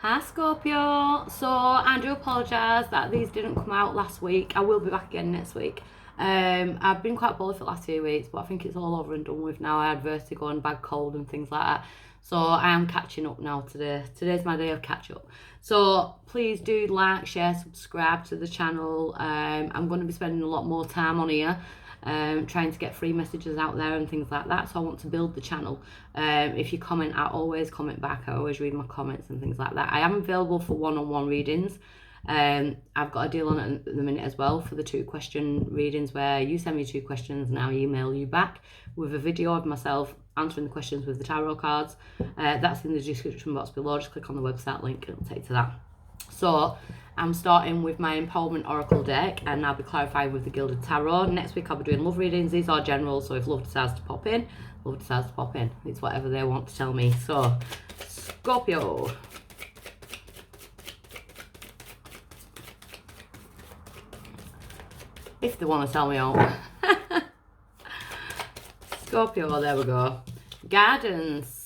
Hi Scorpio. So I do apologise that these didn't come out last week. I will be back again next week. I've been quite poorly for the last 2 weeks, but I think it's all over and done with now. I had vertigo and bad cold and things like that. So I am catching up now today. Today's my day of catch up. So please do like, share, subscribe to the channel. I'm going to be spending a lot more time on here. Trying to get free messages out there and things like that, so I want to build the channel. If you comment, I always comment back. I always read my comments and things like that. I am available for one-on-one readings. I've got a deal on it at the minute as well for the 2-question readings, where you send me 2 questions and I'll email you back with a video of myself answering the questions with the tarot cards. That's in the description box below. Just click on the website link and it'll take you to that. So I'm starting with my Empowerment Oracle deck, and I'll be clarifying with the Gilded Tarot. Next week I'll be doing love readings. These are general, so if love decides to pop in, love decides to pop in. It's whatever they want to tell me. So, Scorpio. If they want to tell me out. Scorpio, there we go. Guidance.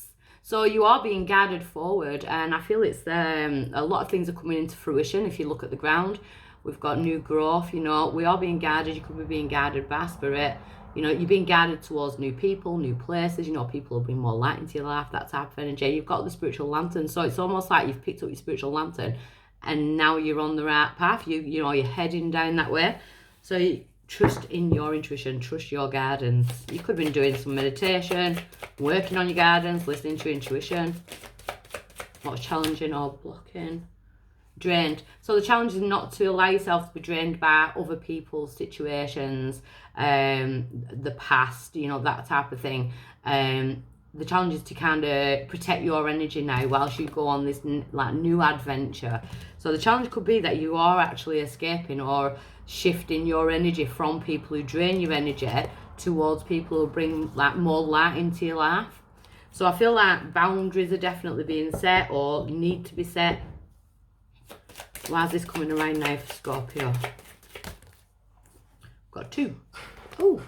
So you are being guided forward, and I feel it's a lot of things are coming into fruition. If you look at the ground, we've got new growth. You know, we are being guided. You could be being guided by spirit. You know, you're being guided towards new people, new places. You know, people will bring more light into your life, that type of energy. You've got the spiritual lantern, so it's almost like you've picked up your spiritual lantern, and now you're on the right path. You know, you're heading down that way. So trust in your intuition, trust your guidance. You could have been doing some meditation, working on your guidance, listening to your intuition. What's challenging or blocking? Drained. So the challenge is not to allow yourself to be drained by other people's situations, the past, you know, that type of thing. The challenge is to kind of protect your energy now whilst you go on this like new adventure. So the challenge could be that you are actually escaping or shifting your energy from people who drain your energy towards people who bring like more light into your life. So I feel like boundaries are definitely being set or need to be set. Why is this coming around now for Scorpio? Got 2. Oh,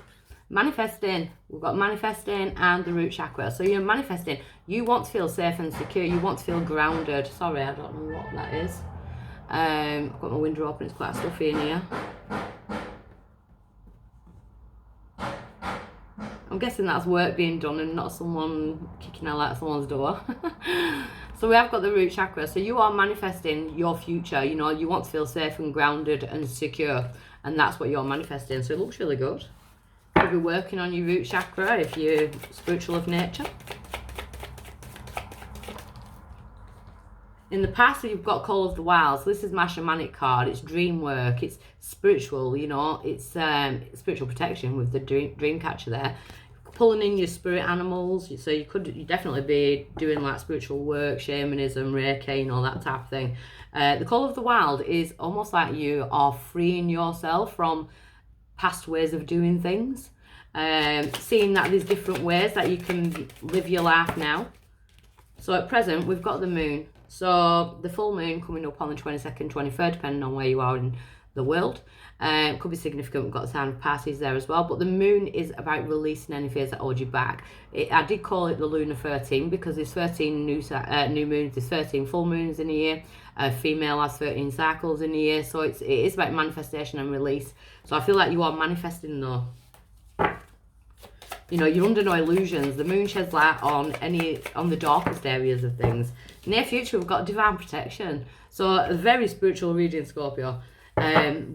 manifesting. We've got manifesting and the root chakra. So you're manifesting. You want to feel safe and secure. You want to feel grounded. Sorry, I don't know what that is. I've got my window open. It's quite stuffy in here. I'm guessing that's work being done and not someone kicking out at someone's door. So we have got the root chakra. So you are manifesting your future. You know, you want to feel safe and grounded and secure. And that's what you're manifesting. So it looks really good. You'll be working on your root chakra if you're spiritual of nature. In the past, you've got Call of the Wild. So this is my shamanic card. It's dream work. It's spiritual, you know. It's spiritual protection with the dream catcher there. Pulling in your spirit animals. So you definitely be doing like spiritual work, shamanism, Reiki, and all that type of thing. The Call of the Wild is almost like you are freeing yourself from past ways of doing things. Seeing that there's different ways that you can live your life now. So at present, we've got the moon. So the full moon coming up on the 22nd, 23rd, depending on where you are in the world. Could be significant. We've got the sign of Pisces there as well. But the moon is about releasing any fears that hold you back. I did call it the lunar 13 because there's 13 new moons, there's 13 full moons in a year. A female has 13 cycles in a year. So it is about manifestation and release. So I feel like you are manifesting though. You know, you're under no illusions. The moon sheds light on the darkest areas of things. Near future, we've got divine protection. So a very spiritual reading, Scorpio.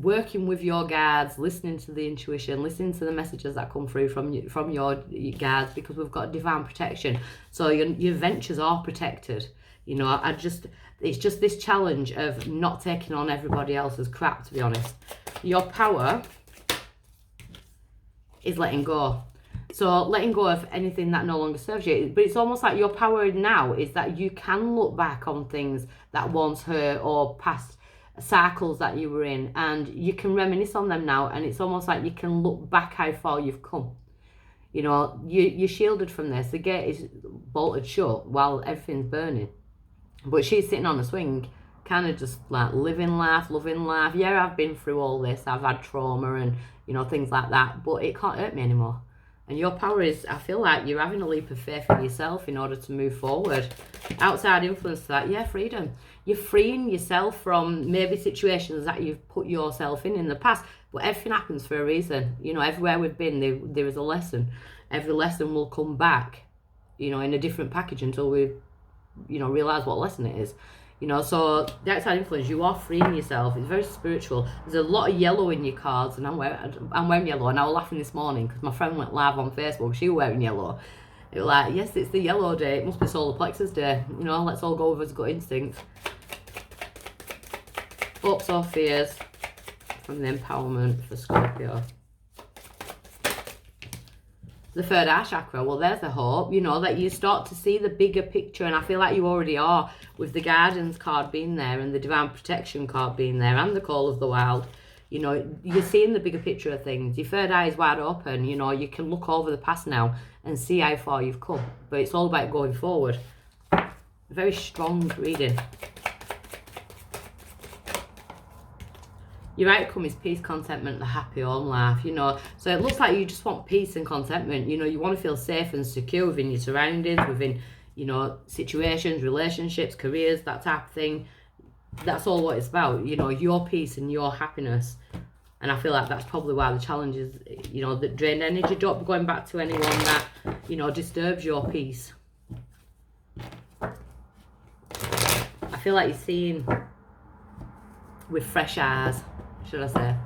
Working with your guides, listening to the intuition, listening to the messages that come through from your guides, because we've got divine protection. So your ventures are protected. You know, it's just this challenge of not taking on everybody else's crap, to be honest. Your power is letting go. So letting go of anything that no longer serves you. But it's almost like your power now is that you can look back on things that once hurt or past cycles that you were in, and you can reminisce on them now, and it's almost like you can look back how far you've come. You know, you're shielded from this. The gate is bolted shut while everything's burning. But she's sitting on a swing, kind of just like living life, loving life. Yeah, I've been through all this. I've had trauma and, you know, things like that, but it can't hurt me anymore. And your power is, I feel like you're having a leap of faith in yourself in order to move forward. Outside influence to that, yeah, freedom. you're freeing yourself from maybe situations that you've put yourself in the past. But everything happens for a reason. You know, everywhere we've been, there is a lesson. Every lesson will come back, you know, in a different package until we, you know, realise what lesson it is. You know, so the outside influence, you are freeing yourself. It's very spiritual. There's a lot of yellow in your cards, and I'm wearing yellow. And I was laughing this morning because my friend went live on Facebook. She was wearing yellow. It was like, yes, it's the yellow day. It must be solar plexus day. You know, let's all go with his gut instinct. Hopes or fears from the empowerment for Scorpio. The third eye chakra, well, there's the hope, you know, that you start to see the bigger picture, and I feel like you already are with the guidance card being there and the divine protection card being there and the call of the wild. You know, you're seeing the bigger picture of things. Your third eye is wide open, you know, you can look over the past now and see how far you've come, but it's all about going forward. Very strong reading. Your outcome is peace, contentment, the happy home life, you know. So it looks like you just want peace and contentment. You know, you want to feel safe and secure within your surroundings, within, you know, situations, relationships, careers, that type of thing. That's all what it's about, you know, your peace and your happiness. And I feel like that's probably why the challenge is, you know, that drained energy. Don't be going back to anyone that, you know, disturbs your peace. I feel like you're seeing with fresh eyes, should I say,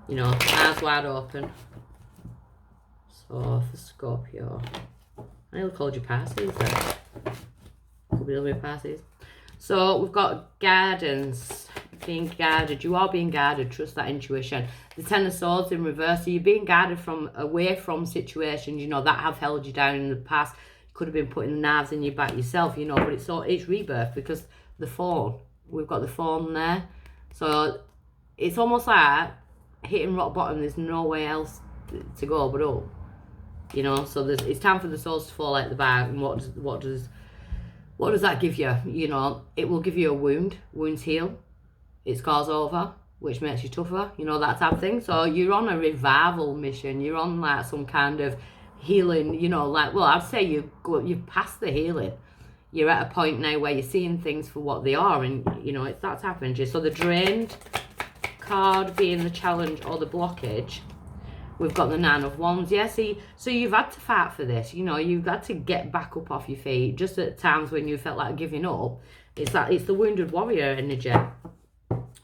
you know, eyes wide open. So for Scorpio, I nearly called you Pisces there. Could be a little bit Pisces. So we've got guidance, being guided. You are being guided. Trust that intuition. The Ten of Swords in reverse. So you're being guided from away from situations, you know, that have held you down in the past. You could have been putting knives in your back yourself, you know, but it's rebirth because the Fawn. We've got the Fawn there. So it's almost like hitting rock bottom. There's no way else to go but up. You know, so it's time for the swords to fall out the bag. And what does that give you? You know, it will give you a wound. Wounds heal. It scars over, which makes you tougher. You know, that type of thing. So you're on a revival mission. You're on like some kind of healing. You know, like, well, I'd say you've passed the healing. You're at a point now where you're seeing things for what they are, and you know it's that type of energy. So the drained card being the challenge or the blockage, we've got the Nine of Wands. Yeah, see, so you've had to fight for this. You know, you've had to get back up off your feet. Just at times when you felt like giving up, it's the wounded warrior energy.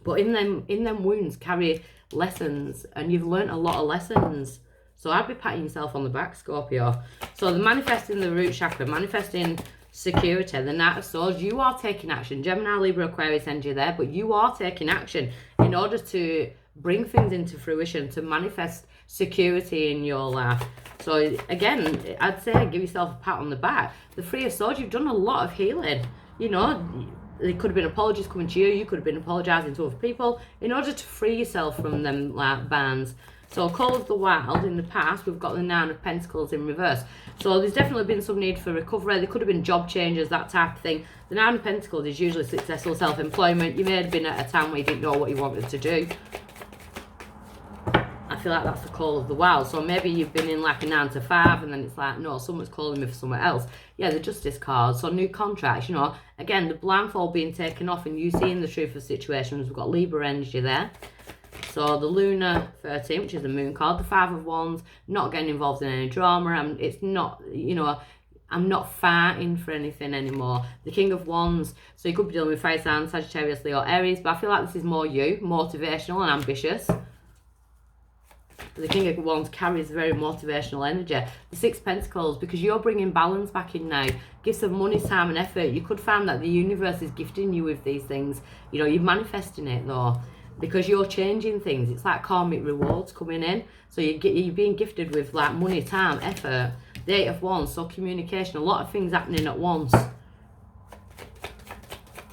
But in them wounds carry lessons, and you've learnt a lot of lessons. So I'd be patting yourself on the back, Scorpio. So the manifesting the root chakra, manifesting security, the Knight of Swords, you are taking action. Gemini, Libra, Aquarius energy there, but you are taking action in order to bring things into fruition, to manifest security in your life. So again, I'd say give yourself a pat on the back. The Three of Swords, you've done a lot of healing. You know, there could have been apologies coming to you. You could have been apologising to other people in order to free yourself from them like bands. So Call of the Wild, in the past, we've got the Nine of Pentacles in reverse. So there's definitely been some need for recovery. There could have been job changes, that type of thing. The Nine of Pentacles is usually successful self-employment. You may have been at a time where you didn't know what you wanted to do. I feel like that's the Call of the Wild. So maybe you've been in like a 9 to 5 and then it's like, no, someone's calling me for somewhere else. Yeah, the Justice card. So new contracts, you know. Again, the blindfold being taken off and you seeing the truth of situations. We've got Libra energy there. So the Lunar 13, which is the Moon card, the Five of Wands, not getting involved in any drama. It's not, you know, I'm not fighting for anything anymore. The King of Wands, so you could be dealing with fire signs, Sagittarius, Leo, Aries, but I feel like this is more you, motivational and ambitious. The King of Wands carries very motivational energy. The Six of Pentacles, because you're bringing balance back in now, gifts of money, time and effort. You could find that the universe is gifting you with these things. You know, you're manifesting it though, because you're changing things. It's like karmic rewards coming in. So you're being gifted with like money, time, effort. The Eight of Wands, so communication, a lot of things happening at once.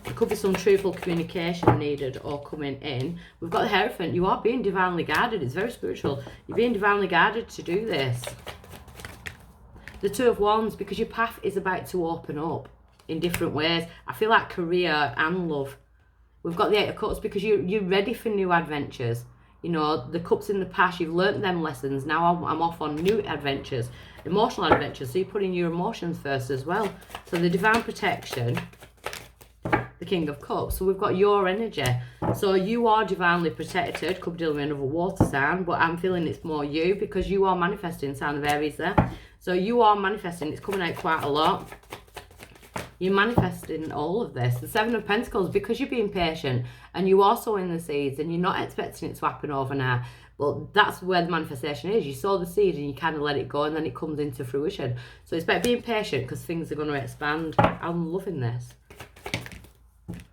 There could be some truthful communication needed or coming in. We've got the Hierophant. You are being divinely guided. It's very spiritual. You're being divinely guided to do this. The Two of Wands, because your path is about to open up in different ways. I feel like career and love. We've got the Eight of Cups because you're ready for new adventures. You know, the cups in the past, you've learnt them lessons. Now I'm off on new adventures, emotional adventures. So you're putting your emotions first as well. So the divine protection, the the King of Cups. So we've got your energy. So you are divinely protected. Could be dealing with another water sign, but I'm feeling it's more you because you are manifesting, sign of Aries there. So you are manifesting. It's coming out quite a lot. You're manifesting all of this. The Seven of Pentacles, because you're being patient and you are sowing the seeds and you're not expecting it to happen overnight. But that's where the manifestation is. You sow the seed and you kind of let it go and then it comes into fruition. So it's about being patient because things are going to expand. I'm loving this.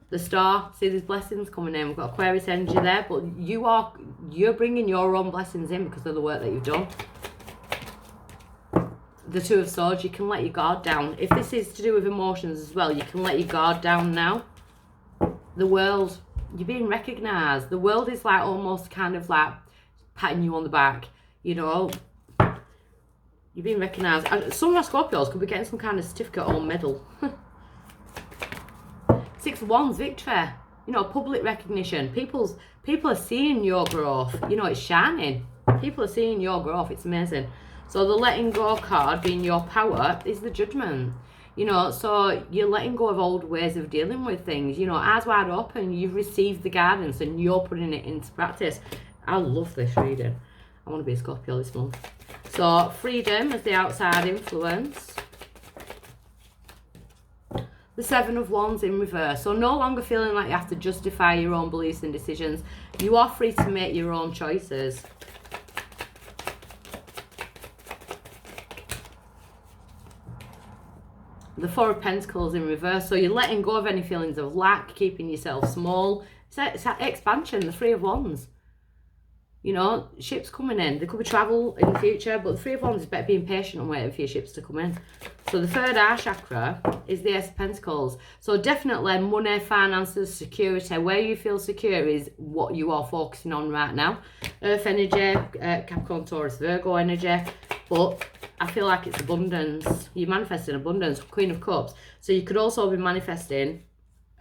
The Star, see there's blessings coming in. We've got Aquarius energy there, but you're bringing your own blessings in because of the work that you've done. The Two of Swords, you can let your guard down. If this is to do with emotions as well, you can let your guard down now. The world, you're being recognised. The world is like almost kind of like patting you on the back, you know. You're being recognised. Some of our Scorpios could be getting some kind of certificate or medal. Six of Wands, victory. You know, public recognition. People are seeing your growth. You know, it's shining. People are seeing your growth. It's amazing. So the letting go card being your power is the Judgment. You know, so you're letting go of old ways of dealing with things. You know, eyes wide open, you've received the guidance and you're putting it into practice. I love this reading. I want to be a Scorpio this month. So freedom as the outside influence. The Seven of Wands in reverse. So no longer feeling like you have to justify your own beliefs and decisions. You are free to make your own choices. The Four of Pentacles in reverse. So you're letting go of any feelings of lack, keeping yourself small. It's that expansion, the Three of Wands. You know, ships coming in. There could be travel in the future, but the Three of Wands is better being patient and waiting for your ships to come in. So the third eye chakra is the Ace of Pentacles. So definitely money, finances, security. Where you feel secure is what you are focusing on right now. Earth energy, Capricorn, Taurus, Virgo energy. But I feel like it's abundance. You're manifesting abundance. Queen of Cups. So you could also be manifesting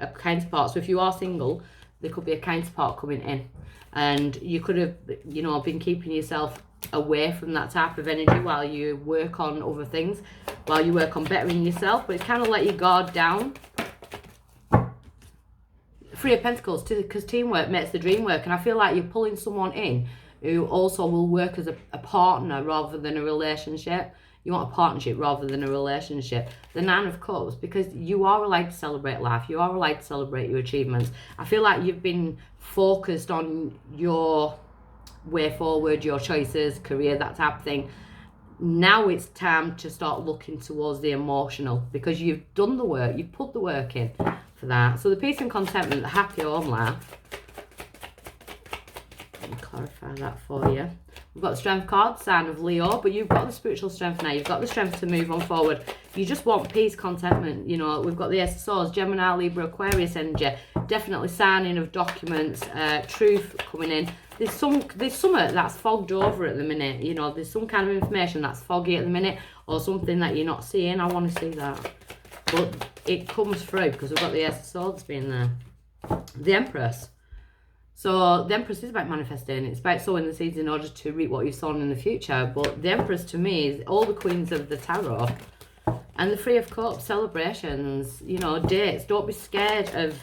a counterpart. So if you are single, there could be a counterpart coming in. And you could have, you know, been keeping yourself away from that type of energy while you work on other things, while you work on bettering yourself. But it's kind of let your guard down. Three of Pentacles, because teamwork makes the dream work. And I feel like you're pulling someone in who also will work as a partner rather than a relationship. You want a partnership rather than a relationship. The Nine of Cups, because you are allowed to celebrate life. You are allowed to celebrate your achievements. I feel like you've been focused on your way forward, your choices, career, that type of thing. Now it's time to start looking towards the emotional because you've done the work. You've put the work in for that. So the peace and contentment, the happy home life. Let me clarify that for you. We've got the strength card, sign of Leo, but you've got the spiritual strength now. You've got the strength to move on forward. You just want peace, contentment. You know, we've got the Ace of Swords, Gemini, Libra, Aquarius energy. Definitely signing of documents, truth coming in. There's something that's fogged over at the minute. You know, there's some kind of information that's foggy at the minute or something that you're not seeing. I want to see that. But it comes through because we've got the Ace of Swords being there. The Empress. So the Empress is about manifesting. It's about sowing the seeds in order to reap what you've sown in the future. But the Empress to me is all the queens of the tarot. And the Three of Cups, celebrations, you know, dates. Don't be scared of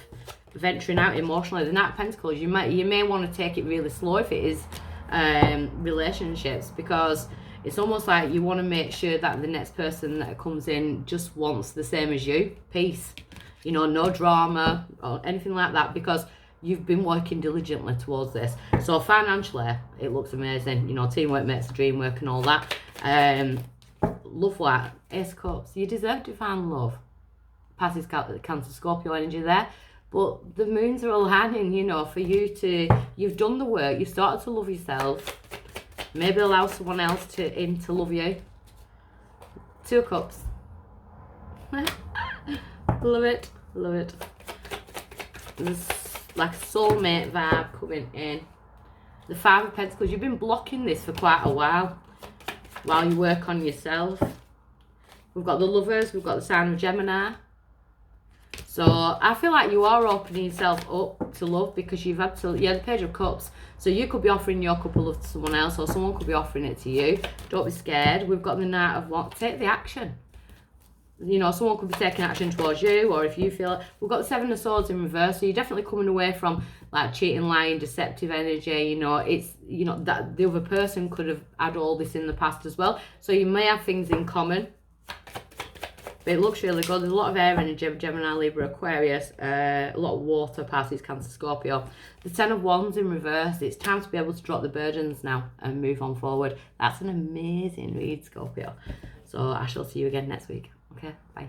venturing out emotionally. The Knight of Pentacles, you may want to take it really slow if it is relationships, because it's almost like you want to make sure that the next person that comes in just wants the same as you. Peace. You know, no drama or anything like that, because you've been working diligently towards this. So financially, it looks amazing. You know, teamwork makes the dream work and all that. Love that. Ace of Cups. You deserve divine love. Passes Cancer, Scorpio energy there. But the moons are aligning, you know, for you to... You've done the work. You've started to love yourself. Maybe allow someone else to love you. Two of Cups. Love it. Love it. There's like a soulmate vibe coming in. The Five of Pentacles. You've been blocking this for quite a while you work on yourself. We've got the Lovers. We've got the sign of Gemini. So I feel like you are opening yourself up to love, because you've had to... Yeah, the Page of Cups. So you could be offering your cup of love to someone else, or someone could be offering it to you. Don't be scared. We've got the Knight of Wands. Take the action. you know, someone could be taking action towards you, or if you feel, we've got the Seven of Swords in reverse, so you're definitely coming away from like cheating, lying, deceptive energy. You know, it's, you know, that the other person could have had all this in the past as well, so you may have things in common. But it looks really good. There's a lot of air energy, Gemini, Libra, Aquarius, a lot of water, Pisces, Cancer, Scorpio. The Ten of Wands in reverse. It's time to be able to drop the burdens now and move on forward. That's an amazing read, Scorpio. So I shall see you again next week. Okay, bye.